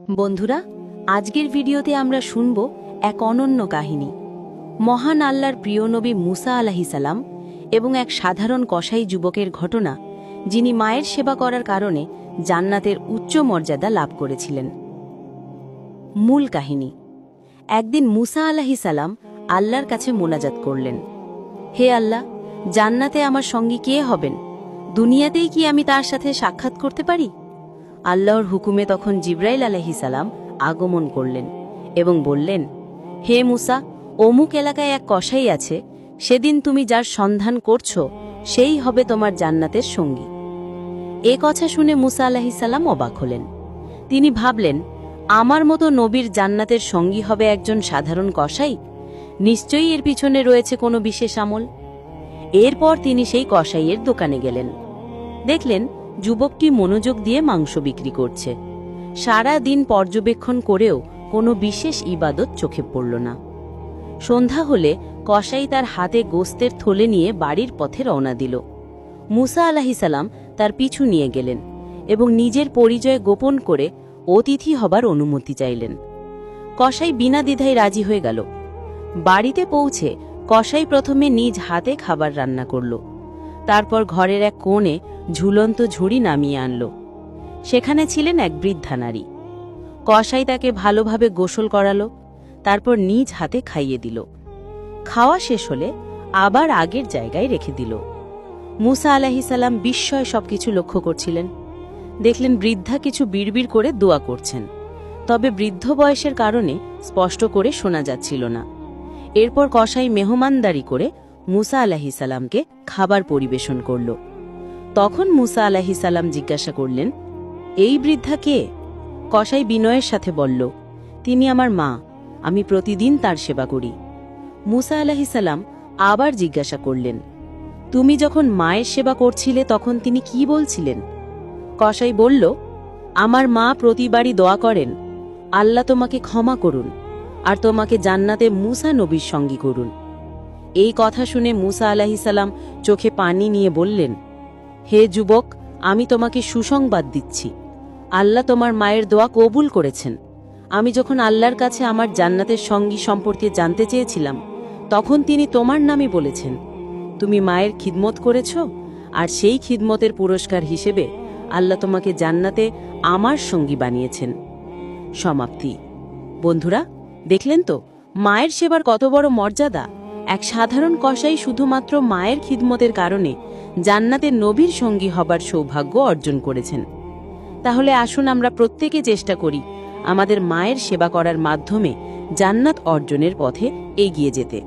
বন্ধুরা, আজকের ভিডিওতে আমরা শুনব এক অনন্য কাহিনী। মহান আল্লাহর প্রিয় নবী মুসা আলাইহিস সালাম এবং এক সাধারণ কসাই যুবকের ঘটনা, যিনি মায়ের সেবা করার কারণে জান্নাতের উচ্চ মর্যাদা লাভ করেছিলেন। মূল কাহিনী। একদিন মুসা আলাইহিস সালাম আল্লাহর কাছে মোনাজাত করলেন, হে আল্লাহ, জান্নাতে আমার সঙ্গী কে হবেন? দুনিয়াতেই কি আমি তার সাথে সাক্ষাৎ করতে পারি? আল্লাহর হুকুমে তখন জিবরাইল আলাইহিস সালাম আগমন করলেন এবং বললেন, হে মুসা, অমুক এলাকায় এক কসাই আছে, সেদিন তুমি যার সন্ধান করছো সেই হবে তোমার জান্নাতের সঙ্গী। এ কথা শুনে মুসা আলাইহিস সালাম অবাক হলেন। তিনি ভাবলেন, আমার মতো নবীর জান্নাতের সঙ্গী হবে একজন সাধারণ কসাই? নিশ্চয়ই এর পিছনে রয়েছে কোনো বিশেষ আমল। এরপর তিনি সেই কসাইয়ের দোকানে গেলেন। দেখলেন যুবকটি মনোযোগ দিয়ে মাংস বিক্রি করছে। সারা দিন পর্যবেক্ষণ করেও কোনো বিশেষ ইবাদত চোখে পড়ল না। সন্ধ্যা হলে কসাই তার হাতে গোস্তের থলে নিয়ে বাড়ির পথে রওনা দিল। মুসা আলাইহিস সালাম তার পিছু নিয়ে গেলেন এবং নিজের পরিচয় গোপন করে অতিথি হবার অনুমতি চাইলেন। কসাই বিনা দ্বিধায় রাজি হয়ে গেল। বাড়িতে পৌঁছে কসাই প্রথমে নিজ হাতে খাবার রান্না করল। তারপর ঘরের এক কোণে ঝুলন্ত ঝুড়ি নামিয়ে আনল। সেখানে ছিলেন এক বৃদ্ধা নারী। কসাই তাকে ভালোভাবে গোসল করালো, তারপর নিজ হাতে খাইয়ে দিল। খাওয়া শেষ হলে আবার আগের জায়গায় রেখে দিল। মুসা আলাইহিস সালাম বিস্ময়ে সবকিছু লক্ষ্য করছিলেন। দেখলেন বৃদ্ধা কিছু বিড়বিড় করে দোয়া করছেন, তবে বৃদ্ধ বয়সের কারণে স্পষ্ট করে শোনা যাচ্ছিল না। এরপর কসাই মেহমানদারি করে মুসা আলাইহিস সালামকে খাবার পরিবেশন করল। তখন মুসা আলাইহিস সালাম জিজ্ঞাসা করলেন, এই বৃদ্ধা কে? কসাই বিনয়ের সাথে বলল, তিনি আমার মা, আমি প্রতিদিন তার সেবা করি। মুসা আলাইহিস সালাম আবার জিজ্ঞাসা করলেন, তুমি যখন মায়ের সেবা করছিলে তখন তিনি কি বলছিলেন? কসাই বলল, আমার মা প্রতিবারই দোয়া করেন, আল্লাহ তোমাকে ক্ষমা করুন আর তোমাকে জান্নাতে মুসা নবীর সঙ্গী করুন। এই কথা শুনে মুসা আলাইহিস সালাম চোখে পানি নিয়ে বললেন, হে যুবক, আমি তোমাকে সুসংবাদ দিচ্ছি, আল্লাহ তোমার মায়ের দোয়া কবুল করেছেন। আমি যখন আল্লাহর কাছে আমার জান্নাতের সঙ্গী সম্পর্কে জানতে চেয়েছিলাম, তখন তিনি তোমার নামই বলেছেন। তুমি মায়ের খিদমত করেছ, আর সেই খিদমতের পুরস্কার হিসেবে আল্লাহ তোমাকে জান্নাতে আমার সঙ্গী বানিয়েছেন। সমাপ্তি। বন্ধুরা, দেখলেন তো মায়ের সেবার কত বড় মর্যাদা। এক সাধারণ কসাই শুধুমাত্র মায়ের খিদমতের কারণে জান্নাতের নবীর সঙ্গী হবার সৌভাগ্য অর্জন করেছেন। তাহলে আসুন আমরা প্রত্যেকে চেষ্টা করি আমাদের মায়ের সেবা করার মাধ্যমে জান্নাত অর্জনের পথে এগিয়ে যেতে।